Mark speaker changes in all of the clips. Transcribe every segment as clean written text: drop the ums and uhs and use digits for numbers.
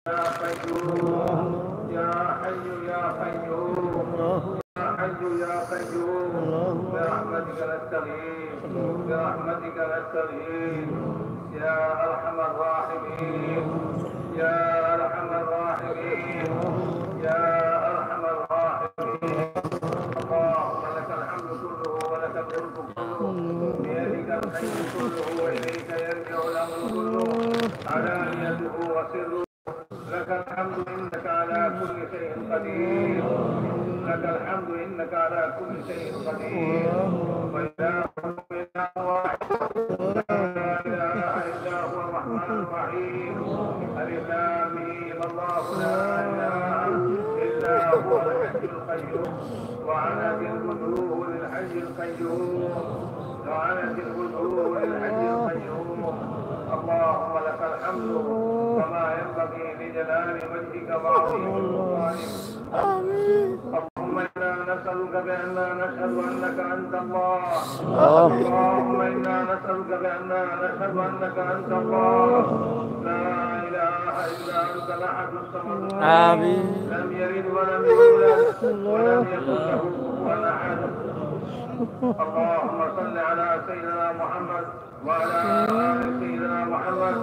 Speaker 1: يا قيوم يا حي يا قيوم يا حي يا قيوم برحمتك نستغيث برحمتك نستغيث يا أرحم الراحمين يا أرحم الراحمين يا أرحم الراحمين. اللهم لك الحمد كله ولك الملك كله بيدك الخير كله وإليك يرجع الأمر كله علانيته وسره. لك الحمد إنك على كل شيء قدير لك الحمد إنك على كل شيء قدير. وإلهكم إله واحد لا إله إلا هو الرحمن الرحيم. ألف لام ميم الله لا إله إلا هو الحي القيوم وعنت الوجوه للحي القيوم وعنت الوجوه للحي القيوم. اللهم لك الحمد كما ينبغي لجلال وجهك وعظيم سلطانك. اللهم انا نسالك باننا نشهد انك انت الله. اللهم انا نسالك باننا نشهد انك انت الله لا اله الا انت الاحد الصمد لم يلد ولم يولد ولم يكن له كفوا احد. اللهم صل على سيدنا محمد وعلى آل سيدنا محمد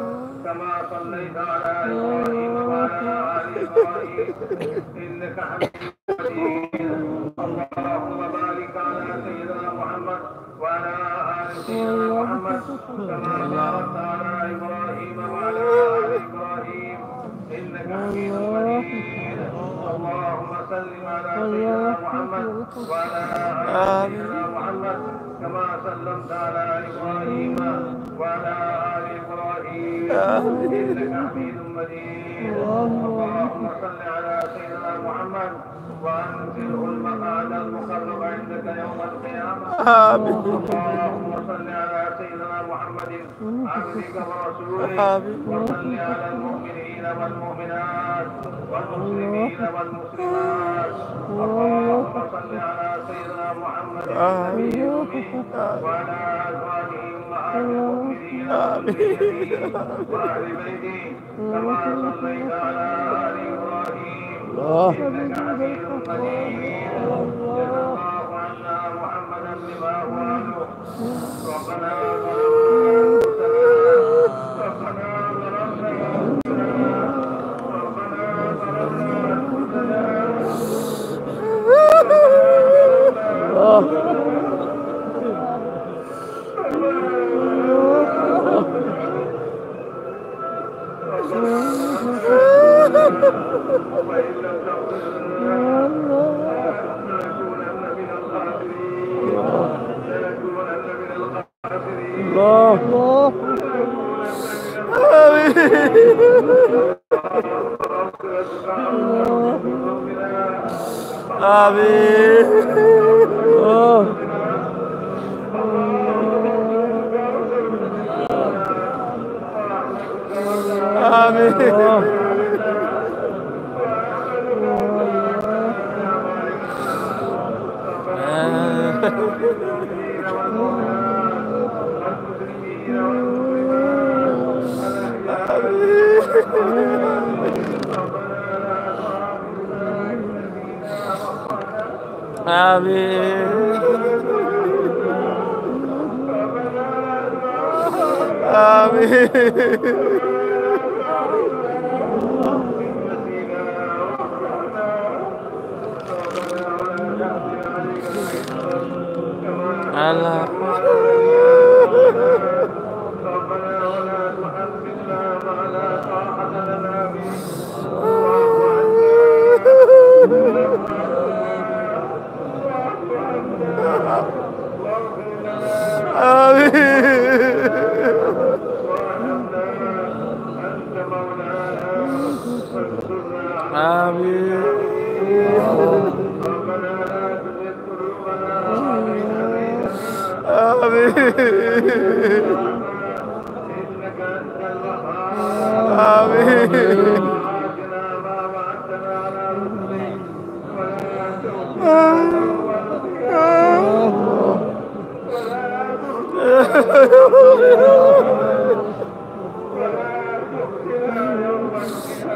Speaker 1: كما صليت على إبراهيم وعلى آل إبراهيم إنك حميد مجيد. اللهم بارك على سيدنا محمد وعلى آل سيدنا محمد كما باركت على إبراهيم وعلى آل إبراهيم إنك حميد مجيد. اللهم سلم على سيدنا محمد وعلى آل سيدنا محمد كما سلمت على إبراهيم وعلى آل إبراهيم إنك حميد مجيد. اللهم صل على سيدنا محمد وأنزله المقعد المقرب عندك يوم القيامة. اللهم صل على سيدنا محمد عبدك ورسولك وصل على المؤمنين والمؤمنات والمسلمين والمسلمات. اللهم صل على سيدنا محمد النبي وعلى أزواجه أمهات المؤمنين وأهل بيته كما صليت على آل إبراهيم إنك حميد مجيد. جزا الله عنا محمدا بما هو أهله. ربنا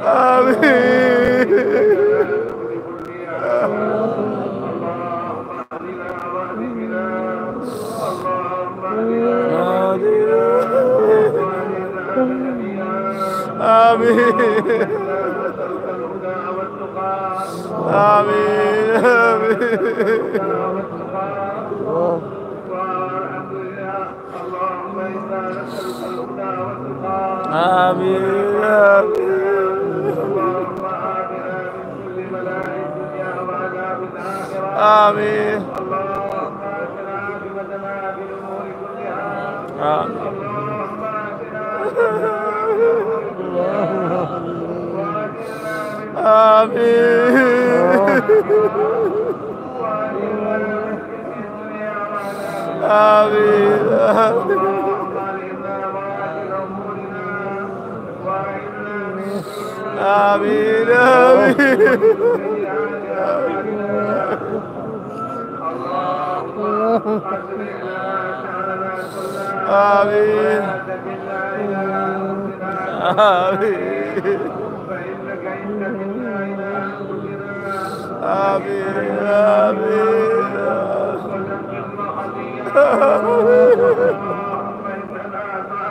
Speaker 2: آمين آمين آمين
Speaker 1: اللهم اجعلنا عاقبتنا في الامور كلها.
Speaker 2: آمين
Speaker 1: اللهم اجعلنا عاقبتنا في الامور كلها واجعلنا من
Speaker 2: آمين
Speaker 1: واجعلنا من خزي الدنيا وعذاب
Speaker 2: آمين
Speaker 1: اللهم علمنا واجعل امورنا واعنا من شرور
Speaker 2: آمين آمين
Speaker 1: اللهم اصلح لنا شأننا كله
Speaker 2: آمين
Speaker 1: ولا تكلنا إلى أنفسنا
Speaker 2: آمين
Speaker 1: فإنك إن تكلنا إلى أنفسنا
Speaker 2: آمين آمين
Speaker 1: وتغفر خطيئتنا اللهم إننا ضعفاء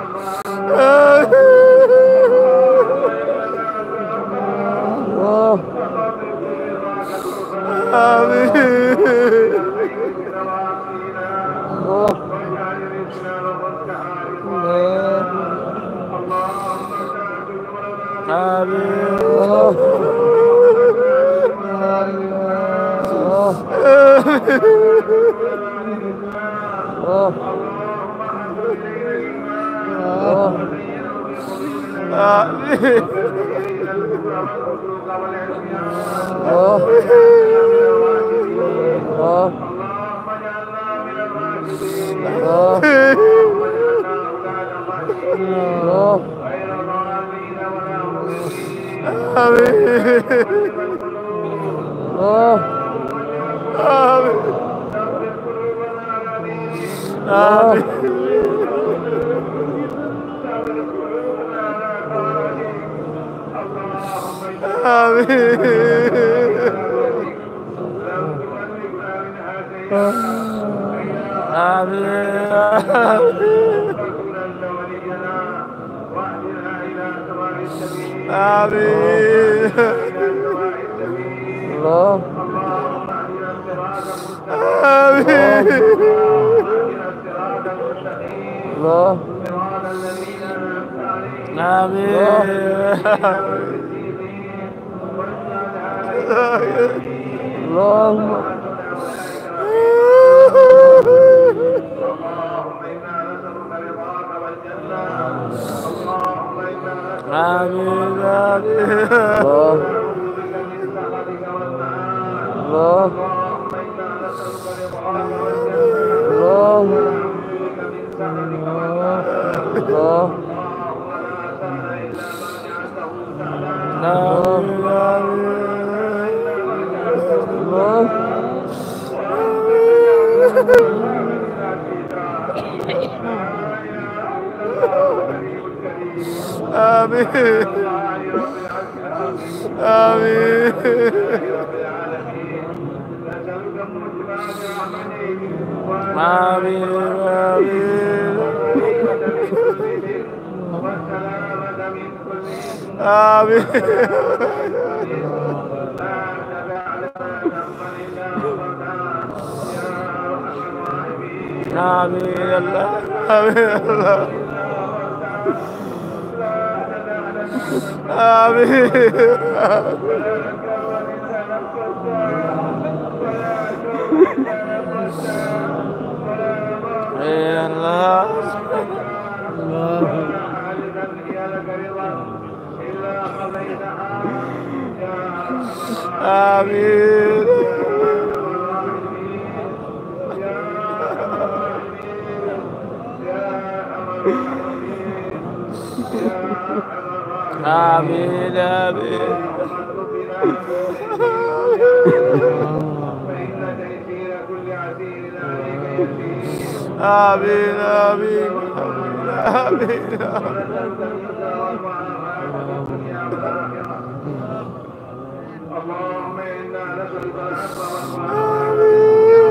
Speaker 1: تسلط العفو والمعافاة في الدنيا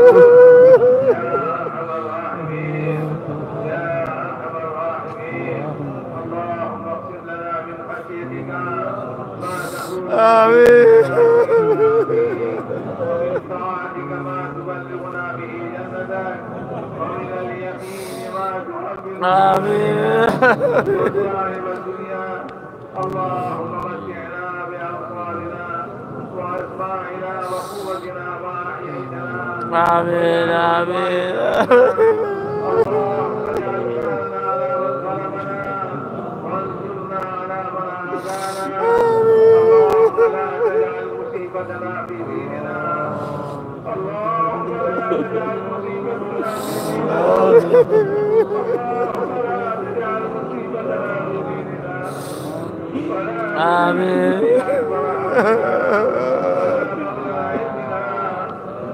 Speaker 1: والآخرة يا أرحم الراحمين يا أرحم الراحمين. اللهم اغفر لنا من خشيتك ما تحول به بيننا وبين معاصيك، ومن طاعتك ما تبلغنا به جنتك، ومن اليقين ما تحول به مصائب الدنيا. اللهم متعنا بأبصارنا وأسماعنا وقوتنا ما أحييتنا.
Speaker 2: آمين آمين.
Speaker 1: اللهم اجعل ثأرنا على من ظلمنا وانصرنا على من عادانا. اللهم لا تجعل مصيبتنا في ديننا. اللهم لا تجعل مصيبتنا في ديننا. اللهم لا تجعل مصيبتنا في ديننا.
Speaker 2: آمين.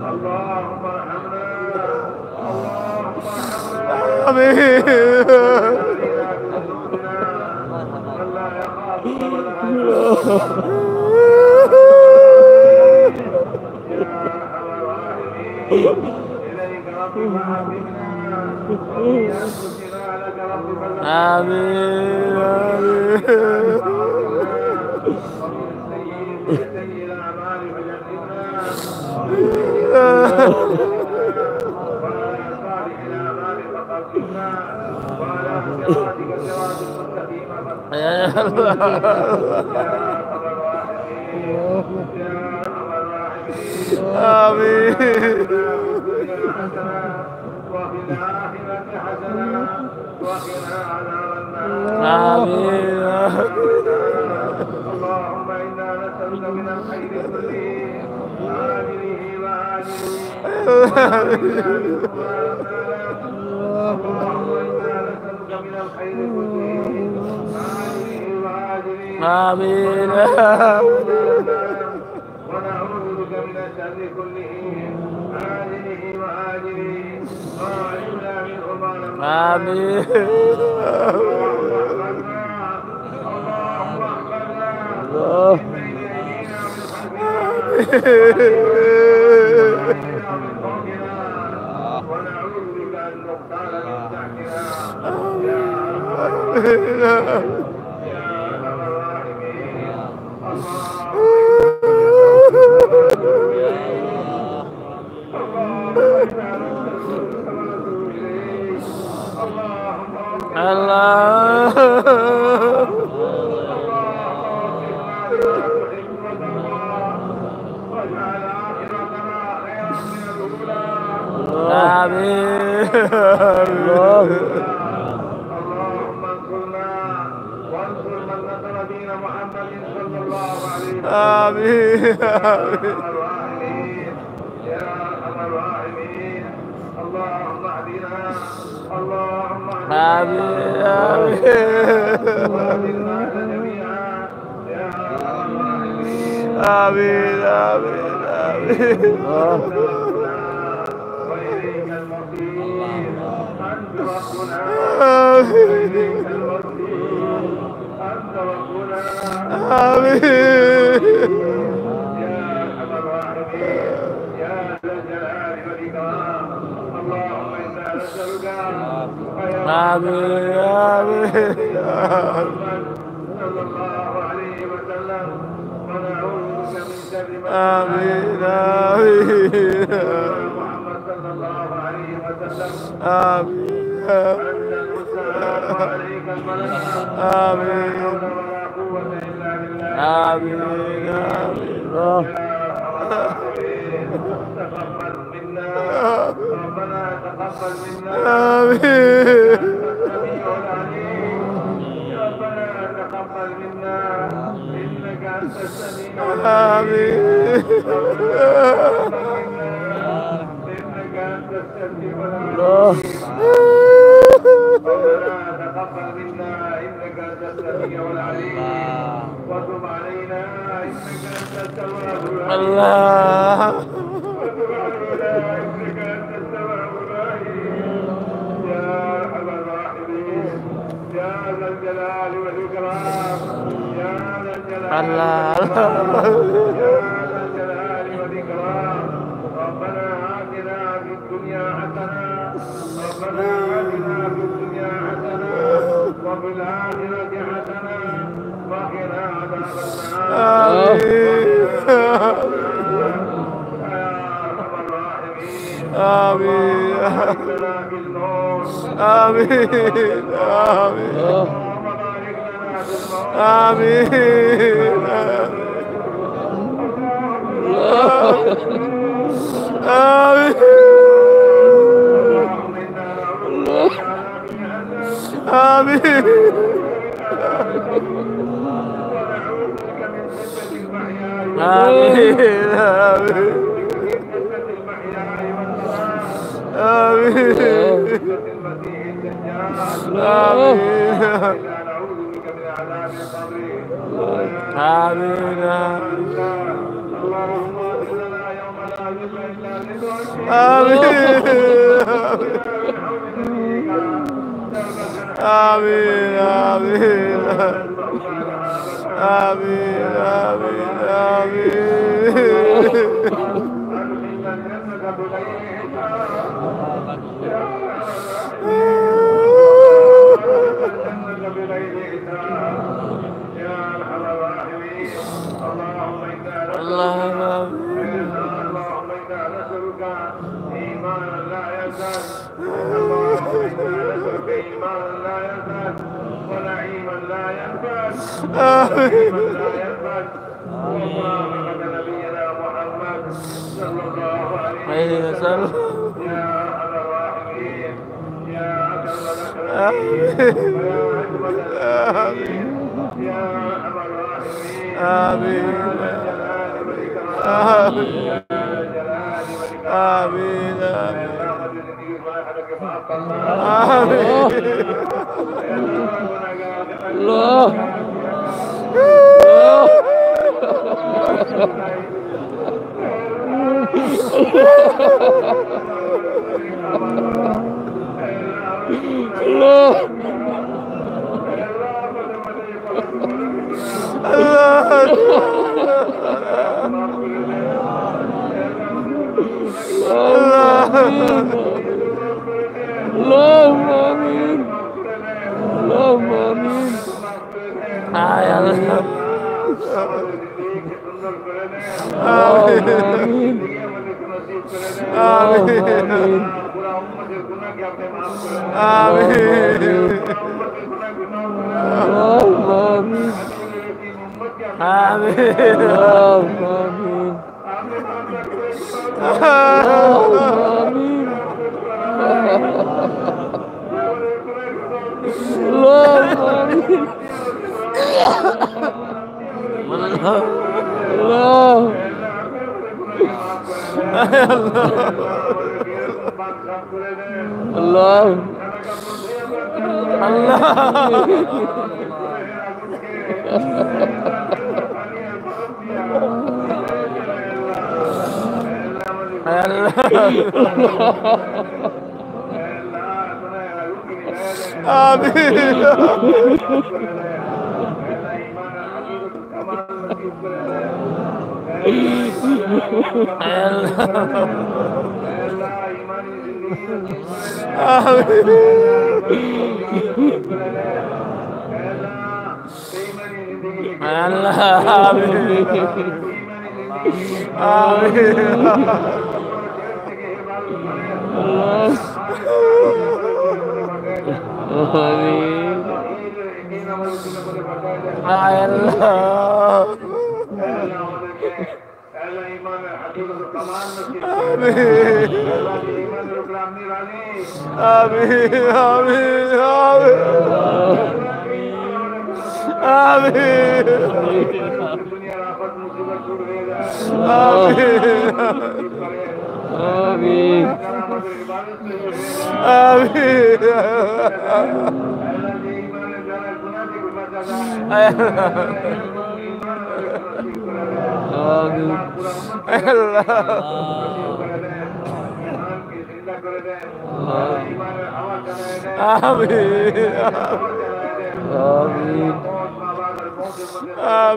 Speaker 1: اللهم ارحمنا. اللهم ارحمنا.
Speaker 2: آمين.
Speaker 1: من لا يخافك ولا يرحمك. يا ارحم الراحمين. اليك رب فحببنا وفي انفسنا لك رب فلنطع.
Speaker 2: آمين آمين.
Speaker 1: ومن سيء الاعمال فجنبنا. وعلى صالح الاعمال فقبلنا. وعلى صراطك صراط المستقيم
Speaker 2: يا الله.
Speaker 1: يا ارحم الراحمين يا ارحم الراحمين.
Speaker 2: آمين.
Speaker 1: في الدنيا حسنه وفي الاخره حسنه وقنا عذاب النار.
Speaker 2: آمين.
Speaker 1: اللهم انا نسالك من الخير كله عاجله واجله وعلمنا منه ما لم نعلم. اللهم انا نسالك من الخير كله عاجله واجله
Speaker 2: آمين.
Speaker 1: ونعوذ بك من الشر كله عاجله واجله ما علمنا منه ما لم نعلم.
Speaker 2: آمين.
Speaker 1: اللهم احفظنا. اللهم احفظنا من بين ايدينا ومن خلفنا ومن فوقنا ونعوذ بك ان نغتال من تحتنا. يا ارحم الراحمين يا ارحم الراحمين.
Speaker 2: الله. آمين.
Speaker 1: اللهم انصرنا وانصر من نصر دين محمد صلى الله عليه وسلم.
Speaker 2: آمين.
Speaker 1: يا ارحم الراحمين يا ارحم الراحمين. اللهم اهدنا. اللهم
Speaker 2: آمين آمين.
Speaker 1: واهد الناس جميعا يا ارحم الراحمين.
Speaker 2: آمين آمين آمين.
Speaker 1: وإليك المصير. أنت ربنا
Speaker 2: آمين
Speaker 1: وإليك المصير. أنت ربنا
Speaker 2: آمين.
Speaker 1: يا أرحم الراحمين يا ذا الجلال والإكرام. اللهم إنا نسألك
Speaker 2: آمين آمين.
Speaker 1: محمد صلى الله عليه وسلم ونعوذ بك من شر ما
Speaker 2: آمين آمين.
Speaker 1: محمد صلى الله عليه وسلم.
Speaker 2: آمين
Speaker 1: أنت المستعان وعليك البلاغ.
Speaker 2: آمين.
Speaker 1: لا حول ولا قوة إلا بالله.
Speaker 2: آمين آمين.
Speaker 1: تقبل منا ربنا تقبل منا.
Speaker 2: آمين.
Speaker 1: السميع العليم. ربنا تقبل منا إنك أنت السميع العليم. إنك أنت السميع العليم. ربنا تقبل منا إنك أنت السميع العليم وتب علينا إنك أنت التواب الرحيم.
Speaker 2: الله.
Speaker 1: وتب علينا إنك أنت التواب الرحيم. يا أرحم الراحمين يا ذا الجلال والإكرام. يا ذا الجلال
Speaker 2: الله.
Speaker 1: والإكرام. يا ذا الجلال ربنا آتنا في الدنيا حسنة وفي الآخرة حسنة وقنا عذاب النار.
Speaker 2: آمين
Speaker 1: بارك لنا في النور.
Speaker 2: آمين آمين
Speaker 1: اللهم بارك لنا في النور.
Speaker 2: آمين آمين
Speaker 1: اللهم إنا نعوذ بك من عذاب جهنم
Speaker 2: آمين
Speaker 1: ونعوذ بك من فتنة المحيا
Speaker 2: آمين آمين
Speaker 1: من فتنة المحيا والممات
Speaker 2: آمين
Speaker 1: فتنة المسيح الدجال.
Speaker 2: آمين
Speaker 1: إنا نعوذ بك من عذاب القبر.
Speaker 2: آمين
Speaker 1: اللهم اغفر لنا يوم لا ذل إلا ذلك.
Speaker 2: آمين آمين آمين آمين آمين آمين اللهم
Speaker 1: اللهم إنا نسألك إيمانا لا يزال. اللهم إنا نسألك إيمانا لا يزال ونعيما لا ينفد ونعيما لا ينفد. وبركة نبينا محمد صلى الله عليه وسلم. يا أرحم الراحمين يا أكرم الأكرمين ويا أجمل الأكرمين يا أرحم الراحمين
Speaker 2: آمين
Speaker 1: يا ذا الجلال والإكرام
Speaker 2: آمين
Speaker 1: يا ذا الجلال والإكرام.
Speaker 2: آمين
Speaker 1: يا
Speaker 2: آمين
Speaker 1: الله جزني فرحتك فحق الله.
Speaker 2: آمين
Speaker 1: الله
Speaker 3: اللهم آمين اللهم آمين
Speaker 2: يا الله
Speaker 3: اللهم آمين
Speaker 2: آمين آمين
Speaker 3: اللهم آمين
Speaker 2: آمين
Speaker 3: اللهم آمين اللهم آمين الله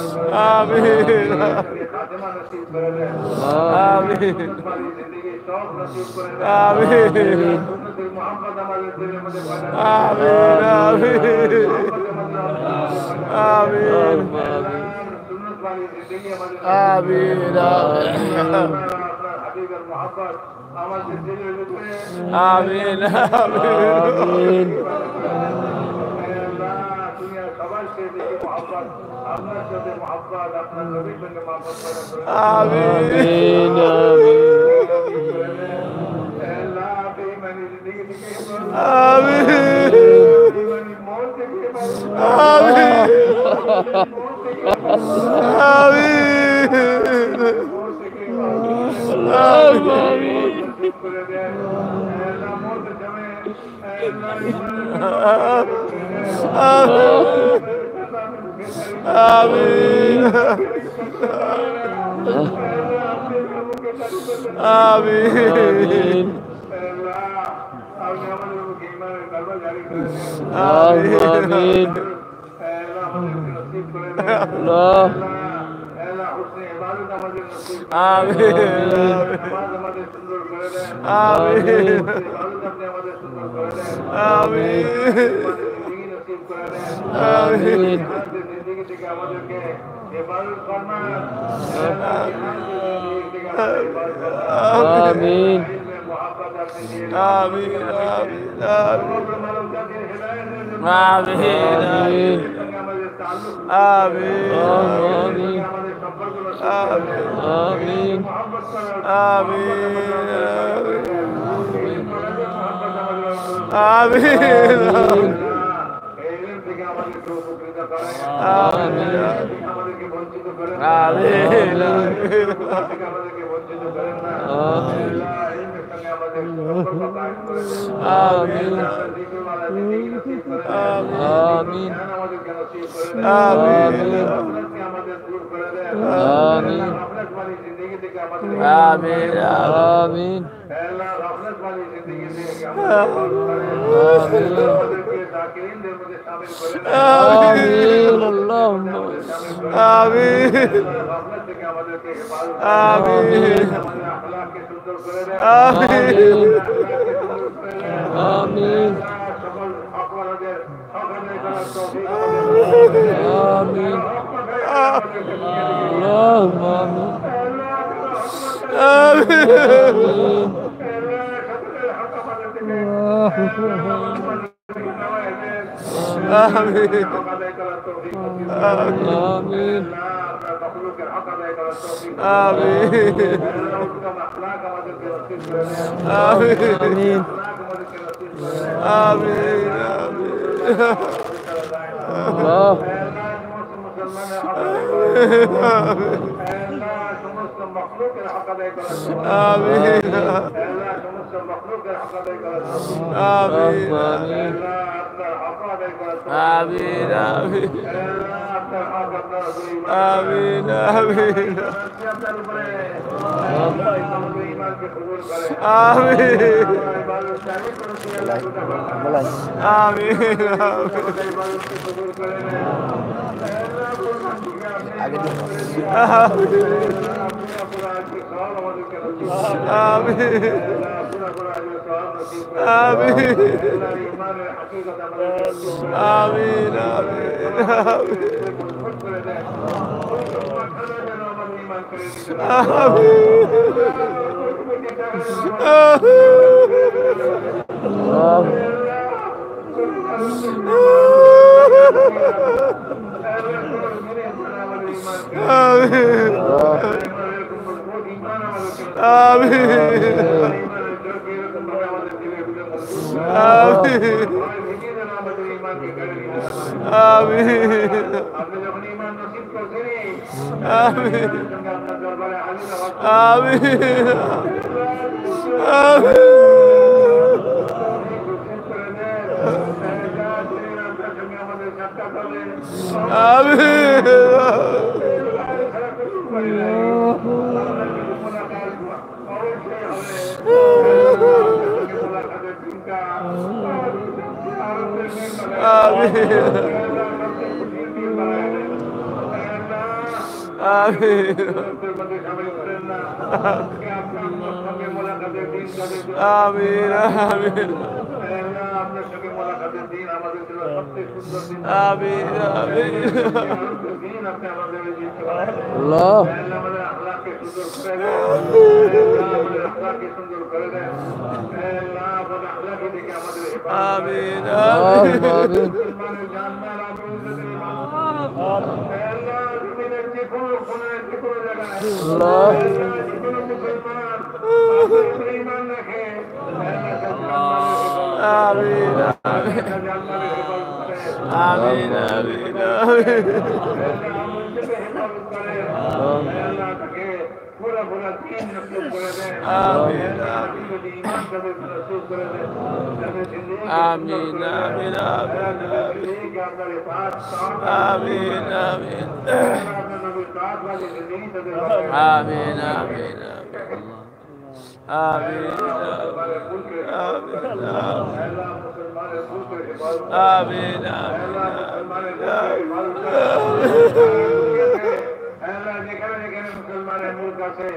Speaker 3: الله
Speaker 2: آمين
Speaker 1: खातिमा नसीब कर दे
Speaker 2: آمين
Speaker 1: हमारी जिंदगी शौक नसीब कर दे
Speaker 2: آمين
Speaker 1: सुन्नत मोहब्बत हमारे दिल में पैदा
Speaker 2: آمين آمين آمين
Speaker 1: सुन्नत वाली जिंदगी हमारे
Speaker 2: آمين آمين
Speaker 1: हबीब मोहब्बत हमारे दिल में
Speaker 2: آمين
Speaker 3: آمين
Speaker 1: दुनिया सवाल से देखिए मोहब्बत अपना शब्द मोहब्बत अपना नबी बन मोहब्बत
Speaker 2: آمين
Speaker 3: آمين
Speaker 1: अल्लाह बेईमानी जिंदगी दिखे
Speaker 2: آمين
Speaker 1: बेईमानी मौत दिखे
Speaker 2: آمين آمين
Speaker 1: मौत दिखे
Speaker 3: آمين
Speaker 1: चुप कर दे अल्लाह मौत जमे
Speaker 2: آمين آمين
Speaker 3: آمين الله
Speaker 2: آمين آمين
Speaker 3: آمين
Speaker 2: آمين آمين آمين
Speaker 3: آمين آمين آمين اللهم
Speaker 2: آمين آمين آمين
Speaker 3: آمين آمين اللهم آمين
Speaker 2: آمين آمين
Speaker 3: آمين
Speaker 2: آمين آمين آمين
Speaker 3: الله
Speaker 2: آمين آمين آمين آمين آمين آمين آمين آمين আমিন
Speaker 1: মধ্যে সামিল করেন না আজকে আপনার সঙ্গে মোলাকাতের দিন তাদের জন্য
Speaker 2: আমিন আমিন
Speaker 1: আপনার সঙ্গে মোলাকাতের দিন আমাদের জন্য সবচেয়ে সুন্দর দিন
Speaker 2: আমিন আমিন
Speaker 1: দিন আপনি আমাদের দিতে পারেন
Speaker 3: আল্লাহ
Speaker 1: আমাদের আখলাকে সুন্দর করে দেন আমাদের আখলাকে সুন্দর করে দেন আমাদের আখলাকে দেখে আমাদের
Speaker 2: আমিন
Speaker 3: اللهم آمين
Speaker 1: মুসলমানের জানমাল আবরুজের ইমাম আল্লাহ জমিনের যে কোনো কোণায় যে কোনো জায়গায়
Speaker 3: আল্লাহ
Speaker 1: যে কোনো মুসলমান আপনার ঈমান রাখে
Speaker 2: আমিন আমিন আমিন আমিন
Speaker 1: পুরা পুরা দিন নসিব করে দেন
Speaker 2: আমিন
Speaker 1: ঈমান তাদের নসিব করে দেন
Speaker 2: আমিন আমিন আমিন আমিন আমিন আমিন আমিন আমিন
Speaker 1: যেখানে যেখানে মুসলমানের মুল্ক আছে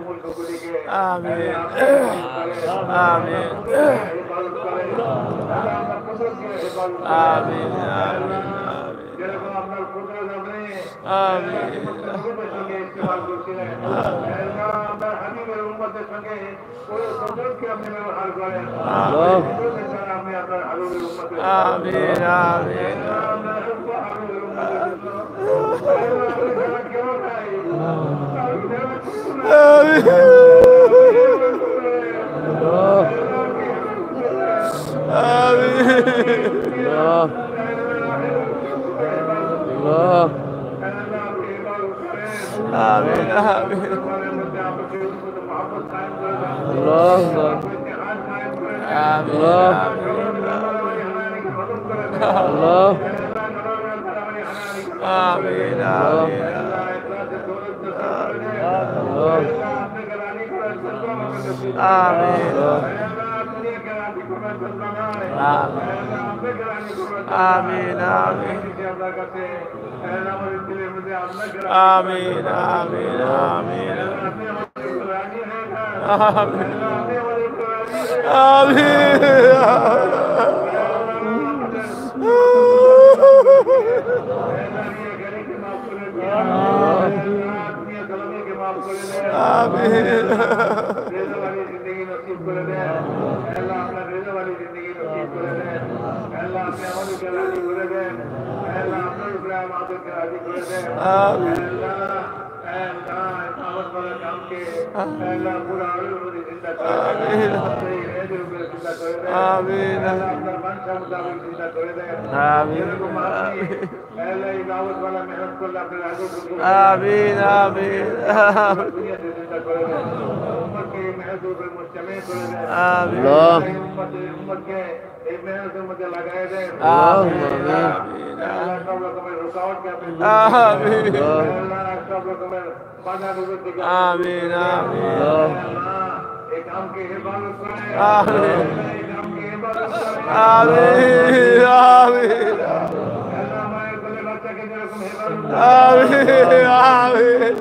Speaker 1: মুল্কগুলিকে
Speaker 2: আমিন আমিন আমিন
Speaker 1: যেরকম আপনার কুদরত আপনি
Speaker 2: আমিন
Speaker 1: কুদরতের সঙ্গে ইস্তেমাল করছিলেন আপনার হাবিবের উম্মতের সঙ্গে ওই কুদরতকে আপনি ব্যবহার করেন কুদরতের দ্বারা আপনি আপনার হাবিবের উম্মতের
Speaker 2: আমিন আমিন
Speaker 1: আপনার হাবিবের উম্মতের জন্য কেমন নাই
Speaker 3: الله الله
Speaker 2: আমিন আমিন
Speaker 3: اللهم
Speaker 2: আমিন
Speaker 3: الله
Speaker 2: আমিন আমিন আমিন আমিন আমিন আমিন আমিন আমিন আমিন আমিন
Speaker 3: الله
Speaker 1: এই মেহনতের মধ্যে লাগাই দেন
Speaker 3: اللهم
Speaker 1: সব রকমের রুকাওয়াতকে আপনি
Speaker 2: আমিন
Speaker 1: সব রকমের বাধা বিপত্তি থেকে
Speaker 2: আমিন আমিন
Speaker 1: এই কামকে হেফাজত করে
Speaker 2: আমিন
Speaker 1: এই কামকে হেফাজত করে
Speaker 2: আমিন আমিন
Speaker 1: আল্লাহ মায়ের কোলে বাচ্চাকে যেরকম হেফাজত করে
Speaker 2: আমিন আমিন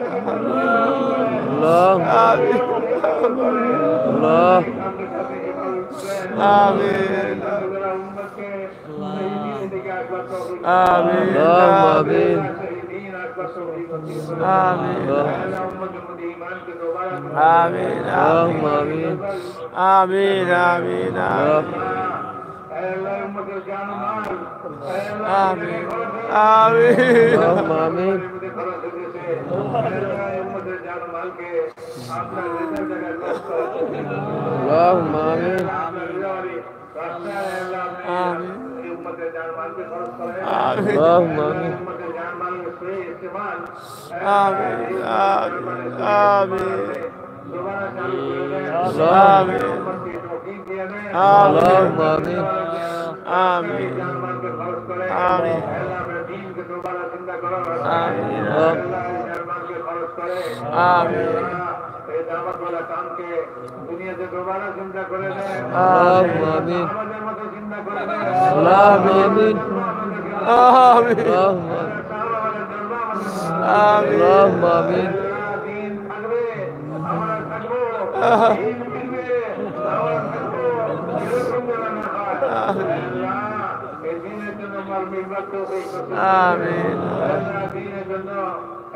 Speaker 3: الله
Speaker 2: আমিন
Speaker 3: الله
Speaker 1: কামকে সাথে হেফাজত করেন
Speaker 2: আমিন
Speaker 1: আপনারা উম্মতকে এই দিন থেকে আসবার তৌফিক
Speaker 2: আমিন
Speaker 3: اللهم آمين
Speaker 1: এই দিন আসবার তৌফিক নসিব করে
Speaker 2: আমিন
Speaker 1: আল্লাহ উম্মতের মধ্যে ঈমানকে দোবারা করে
Speaker 2: আমিন
Speaker 3: اللهم آمين
Speaker 2: আমিন আমিন আমিন
Speaker 1: আল্লাহ উম্মতের জান মাল
Speaker 2: আমিন আমিন
Speaker 3: اللهم آمين اللهم آمين اللهم آمين اللهم آمين
Speaker 1: দুনিয়াতে দোবারা চিন্তা করে দেয়
Speaker 3: اللهم آمين
Speaker 1: আমাদের মতো চিন্তা করে দেয়
Speaker 3: اللهم آمين
Speaker 2: আমিন
Speaker 3: اللهم اللهم آمين
Speaker 1: দিন থাকবে আমরা থাকবো দিন ফিরবে আমরা থাকবো এরকম যেন না হয় আল্লাহ এই দিনের জন্য আমার মিলবার তৌফিক নসিব করে
Speaker 2: آمين
Speaker 1: আল্লাহ দিনের জন্য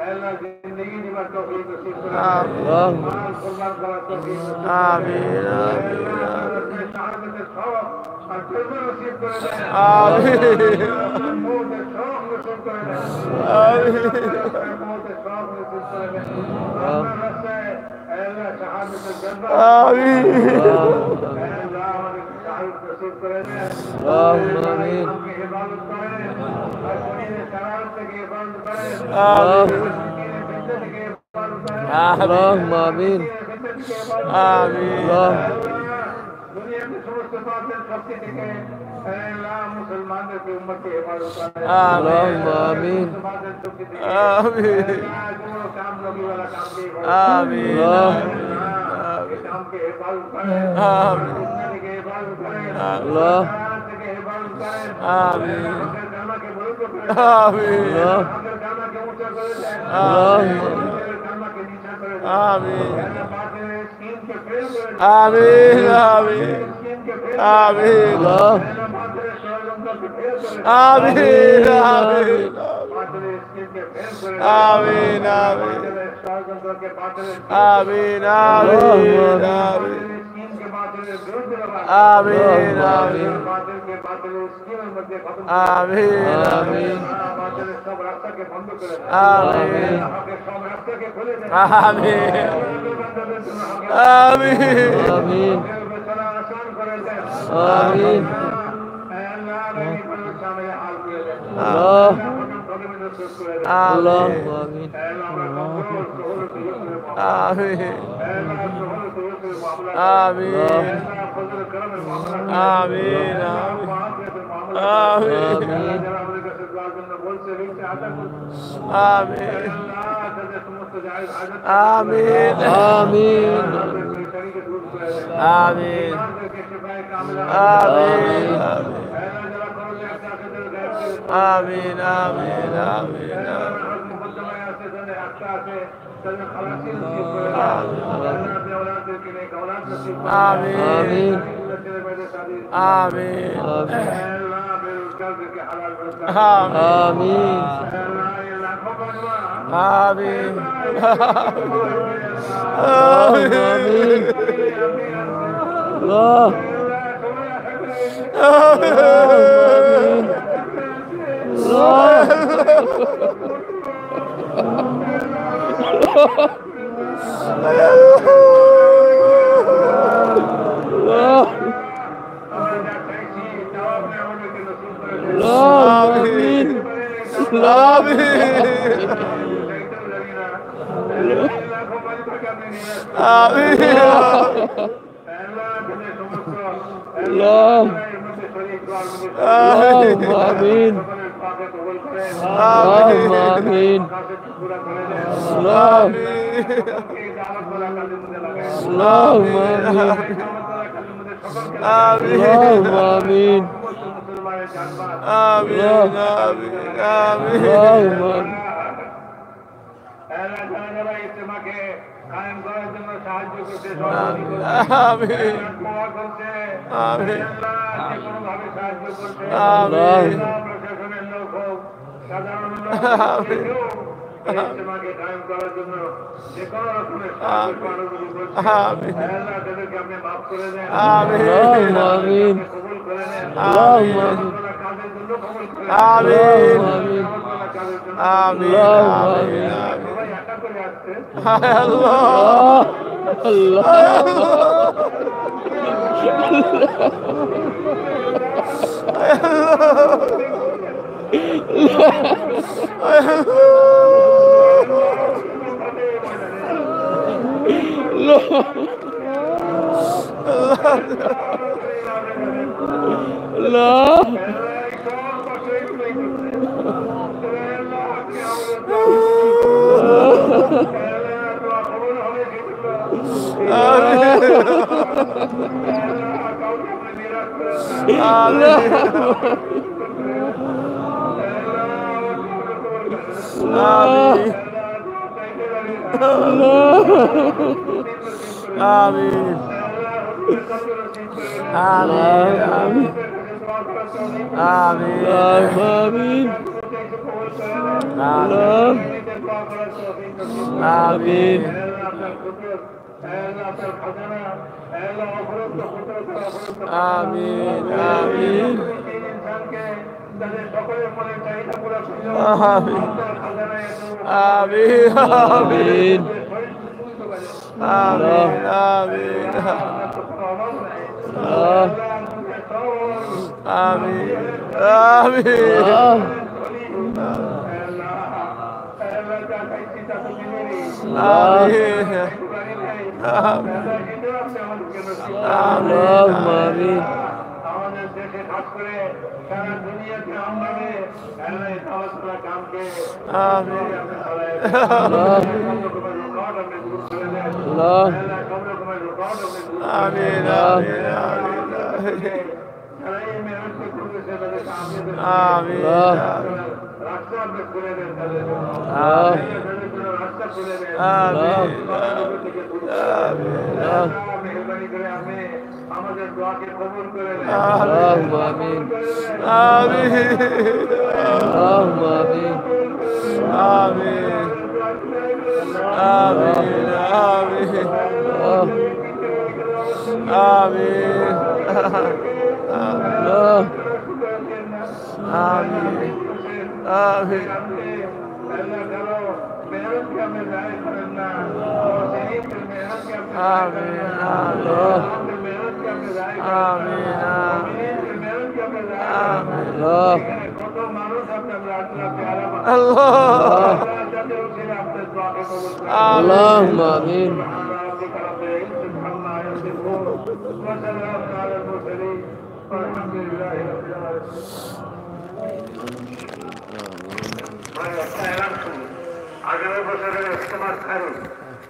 Speaker 1: আল্লাহ জিন্দেগি নিবার তৌফিক নসিব করে
Speaker 3: اللهم
Speaker 1: মাল কুরবান করার তৌফিক নসিব করে
Speaker 2: آمين آمين
Speaker 1: আল্লাহ শাহাদাতের সওয়াব আর জন্য নসিব করে দেন
Speaker 2: آمين
Speaker 1: মওতের সওয়াব নসিব করে দেন মওতের সওয়াব নসিব করে দেন আপনার রাস্তায় আল্লাহ শাহাদাতের জান্নাত
Speaker 2: آمين
Speaker 1: আল্লাহ আমাদের শাহাদাত নসিব করে দেন
Speaker 3: اللهم آمين
Speaker 1: আমাকে হেফাজত করেন আর শরীরে শারারত থেকে হেফাজত করেন দিনের ফিতনা থেকে হেফাজত করেন
Speaker 3: اللهم آمين
Speaker 1: দিনের ফিতনা থেকে হেফাজত করেন
Speaker 2: آمين
Speaker 1: দুনিয়াতে সমস্ত পাপের শক্তি থেকে আল্লাহ মুসলমানদেরকে উম্মতকে হেফাজত করেন
Speaker 3: اللهم آمين
Speaker 1: মুসলমানদের শক্তি থেকে
Speaker 2: آمين
Speaker 1: আল্লাহ কোনো কাম নবীওয়ালা কামকে
Speaker 2: آمين
Speaker 1: কামকে হেফাজত করেন ফিতনা থেকে হেফাজত করেন
Speaker 3: الله
Speaker 1: শারারত থেকে হেফাজত করেন
Speaker 2: آمين
Speaker 1: আমাদের কামাকে বরকত করে
Speaker 2: آمين
Speaker 1: আমাদের কামাকে উঁচা করে দেন
Speaker 3: اللهم
Speaker 1: আমাদের কামাকে নিচা করে দেন
Speaker 2: آمين
Speaker 1: বাতিলের স্কিমকে ফেল করে দেন
Speaker 2: آمين آمين
Speaker 1: স্কিমকে ফেল
Speaker 2: آمين
Speaker 3: الله
Speaker 1: বাতিলের ষড়যন্ত্রকে ফেল করে দেন
Speaker 2: آمين آمين
Speaker 1: বাতিলের স্কিমকে ফেল করে দেন
Speaker 2: آمين آمين
Speaker 1: বাতিলের ষড়যন্ত্রকে বাতিলের
Speaker 2: آمين آمين آمين
Speaker 1: স্কিমকে বাতিলের বিরুদ্ধে লাগান
Speaker 2: آمين آمين
Speaker 1: বাতিলকে বাতিলের স্কিমের মধ্যে খতম
Speaker 2: آمين
Speaker 3: آمين
Speaker 1: বাতিলের সব রাস্তাকে বন্ধ করে দেন
Speaker 2: آمين
Speaker 1: হকের সব রাস্তাকে খুলে দেন
Speaker 2: آمين
Speaker 1: বান্দাদের জন্য হকের
Speaker 2: آمين
Speaker 3: آمين
Speaker 1: চলা আসান করে দেন
Speaker 3: آمين
Speaker 1: আল্লাহ নবী বলেন সামনে হাল করে দেন
Speaker 3: الله
Speaker 1: প্রতিদিন শেষ করে দেন
Speaker 3: اللهم آمين
Speaker 1: আল্লাহ আমরা কবুল সহল সুযোগ
Speaker 2: آمين
Speaker 1: আল্লাহ সহল সুযোগ মামলা
Speaker 2: آمين
Speaker 1: আল্লাহ ফজল করমের মামলা
Speaker 2: آمين
Speaker 1: মাফিয়াতের মামলা
Speaker 2: آمين
Speaker 1: আল্লাহ যারা আমাদের কাছে দোয়ার জন্য বলছে রিংসে আদা করছে
Speaker 2: آمين
Speaker 1: আল্লাহ তাদের সমস্ত জায়েজ হাজত
Speaker 2: آمين
Speaker 3: آمين
Speaker 1: আমাদের শরীরকে দূর করে দেন
Speaker 2: آمين
Speaker 1: আমাদেরকে শিফায়ে কামিলা
Speaker 2: آمين
Speaker 1: আল্লাহ যারা করলে একটা আখেদের গায়েব করে দেন
Speaker 2: آمين آمين آمين
Speaker 1: মুকদ্দমায় আছে তাদের আশা আছে তাদের খালাসি নসিব করে দেন আল্লাহ আপনি ওলাদদেরকে নেক ওলাদ নসিব করে দেন
Speaker 3: آمين
Speaker 1: ছেলে মেয়েদের শাদী
Speaker 2: آمين
Speaker 1: আল্লাহ বেরোজগারদেরকে হালাল ব্যবস্থা
Speaker 3: آمين
Speaker 1: আল্লাহ এই লাখো বাজমা
Speaker 2: آمين
Speaker 3: آمين الله الله الله آمين اللهم آمين اللهم آمين اللهم اللهم آمين اللهم آمين
Speaker 2: آمين آمين
Speaker 3: اللهم
Speaker 1: কায়েম করার জন্য সাহায্য করতে
Speaker 2: آمين آمين
Speaker 1: কোনোভাবে সাহায্য করতে
Speaker 2: آمين
Speaker 1: প্রশাসনের লোক হোক সাধারণ লোক ইজতেমাকে কায়েম করার জন্য যে কোনো রকমের সাহায্য সহযোগিতা করছে
Speaker 2: آمين
Speaker 1: আল্লাহ তাদেরকে আপনি মাফ করে দেন
Speaker 2: آمين
Speaker 3: آمين
Speaker 1: কবুল করে নেন
Speaker 3: اللهم
Speaker 1: আল্লাহ কাজের জন্য কবুল করে নেন
Speaker 2: آمين
Speaker 3: آمين
Speaker 1: আল্লাহ কাজের জন্য
Speaker 2: آمين
Speaker 3: آمين
Speaker 1: সবাই একা করে আসছে
Speaker 2: الله
Speaker 3: الله الله
Speaker 2: آمين আমিন আমিন আমিন
Speaker 3: আমিন
Speaker 2: আমিন আমিন আমিন আমিন আমিন আমিন আমিন আমিন আমিন আমিন
Speaker 3: আমিন
Speaker 1: আমাদের দেশে খাস করে সারা দুনিয়াতে আমভাবে কামকে
Speaker 2: আমিন আমিন
Speaker 1: রাস্তা খুলে দেন রাস্তা খুলে দেন মেহরবানি করে আপনি আমাদের দোয়াকে কবুল করে দেন
Speaker 3: আমিন
Speaker 2: আমিন আমিন আমিন আমিন আমিন আমিন
Speaker 3: اللهم آمين
Speaker 1: আগামী বছরের ইজতেমার তারিখ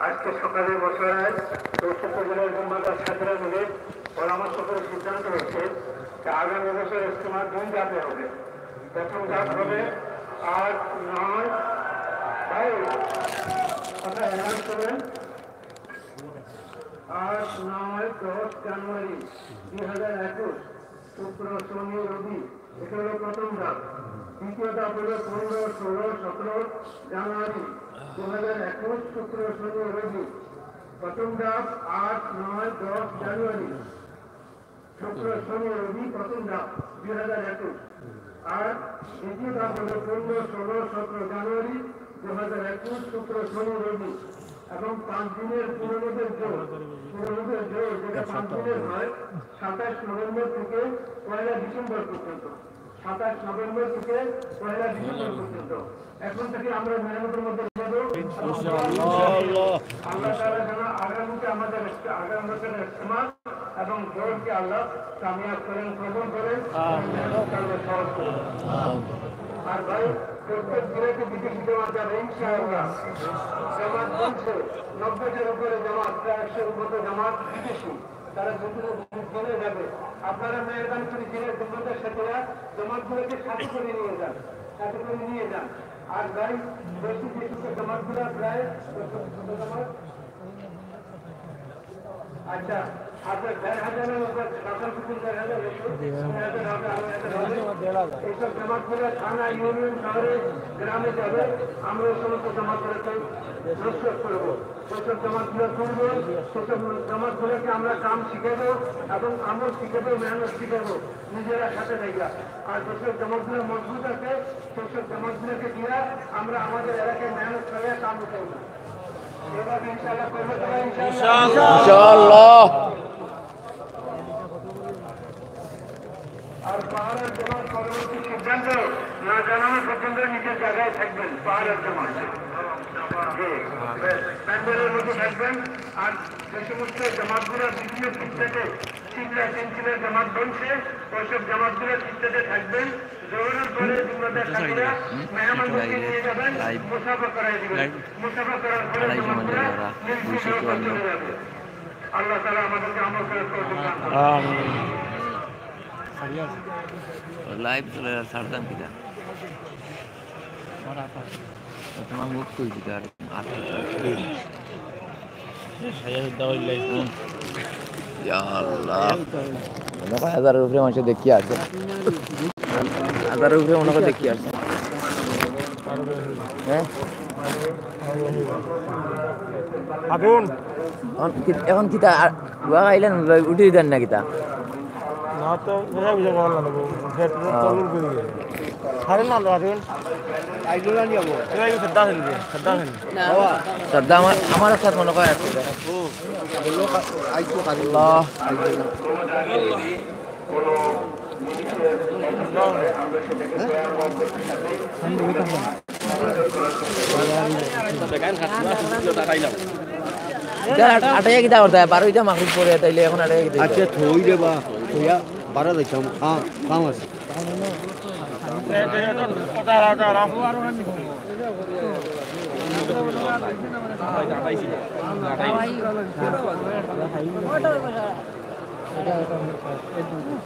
Speaker 1: আজকে সকালে বছরের 64 জেলার জমাদার ছাত্ররা মিলে পরামর্শ করে সিদ্ধান্ত হয়েছে যে আগামী বছর ইজতেমার 2 ধাপে হবে। প্রথম ধাপ হবে 8, 9 ভাই কথা অ্যানাউন্স করবেন 8, 9, 10 জানুয়ারি 2021 শুক্র শনি রবি এটা হলো প্রথম ধাপ। দ্বিতীয় ধাপ হলো 15, 16, 17 জানুয়ারি 2021 শুক্র শনি রবি। প্রথম ধাপ 8, 9, 10 জানুয়ারি শুক্র শনি রবি প্রথম ধাপ 2021। আর দ্বিতীয় ধাপ হলো 15, 16, 17 জানুয়ারি 2021 শুক্র শনি রবি এবং 5 দিনের পুরোনোদের জোর যেটা 5 দিনের হয় 27 নভেম্বর থেকে 1 ডিসেম্বর পর্যন্ত। 27 নভেম্বর থেকে 1 ডিসেম্বর পর্যন্ত। এখন থেকে আমরা মেহনতের মধ্যে আল্লাহ তাআলা যেন আগামীতে আমাদের আগামী বছরের ইজতেমা এবং জোরকে আল্লাহ কামিয়াব করেন, কবুল করেন, সহজ করেন। আর ভাই প্রত্যেক জেলাতে বিদেশি জামাত যাবে ইনশাআল্লাহ। জামাত বলছে 90-এর উপরে জামাত, প্রায় 100-এর মতো জামাত বিদেশি, তারা চলে যাবে। আপনারা মেহরবানি করে জেলার জমাতের সাথীরা জামাতগুলোকে সাথে করে নিয়ে যান, সাথে করে নিয়ে যান। আর ভাই বেশি বেশি জামাতগুলো প্রায় জামাত আচ্ছা আপনার 1,500-এর উপর সকাল থেকে 1,500 এইসব জামাতগুলো থানা, ইউনিয়ন, শহরে, গ্রামে যাবে। আমরা ওই সমস্ত জামাতগুলোকে প্রস্তুত করবো, সেসব জামাতগুলো করবো, সেসব জামাতগুলোকে আমরা কাম শিখাবো এবং আমল শিখাবো, মেহনত শিখাবো নিজেরা সাথে থেকে। আর যেসব জামাতগুলো মজবুত আছে সেসব জামাতগুলোকে দিয়ে আমরা আমাদের এলাকায় মেহনত করে কাম উঠাবো। এবার ইনশাআল্লাহ করবো তো
Speaker 3: ইনশাআল্লাহ।
Speaker 1: আর পাহাড়ের জমার পরবর্তী সিদ্ধান্ত না জানানো পর্যন্ত নিজের জায়গায় থাকবেন। পাহাড়ের জমার প্যান্ডেলের মধ্যে থাকবেন। আর যে সমস্ত জামাতগুলো বিভিন্ন দিক থেকে চিন্তিলের জামাত বলছে ওইসব জামাতগুলো চিন্তাতে থাকবেন। জোরের পরে জুম্মাদের সাথীরা মেহমানদেরকে নিয়ে যাবেন, মুসাফা করাই দিবেন। মুসাফা করার পরে জামাতগুলো চলে যাবে। আল্লাহ তাআলা আমাদেরকে আমল করে তৌফিক দান করুন।
Speaker 3: লাইভ চলে ছাড়তাম কিনা তোমার মুখ কই দিতে আর ইয়া আল্লাহ মনে হয় হাজারের উপরে মানুষ দেখি আছে হাজারের উপরে মনে হয় দেখি আছে হ্যাঁ
Speaker 2: আগুন
Speaker 3: এখন কিতা গুয়া খাইলেন উঠে দেন না কিতা
Speaker 2: না তো বুঝা বুঝা করার লাগবো পেট্রোল তলুর করে গেছে সারে না আগুন আইলো না যাবো এই সদ্দা খেলবে
Speaker 3: শ্রদ্ধা আমার সাথে মনে হয় আছে আল্লাহ আটাইয়া কিতা করতে হয় 12টা মাগরিব পরে তাইলে এখন আটাইয়া কিতা
Speaker 4: আচ্ছা থই রে বা থইয়া বারা যাইতাম কাম আছে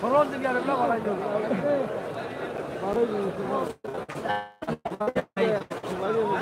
Speaker 2: খরচ দিকে আর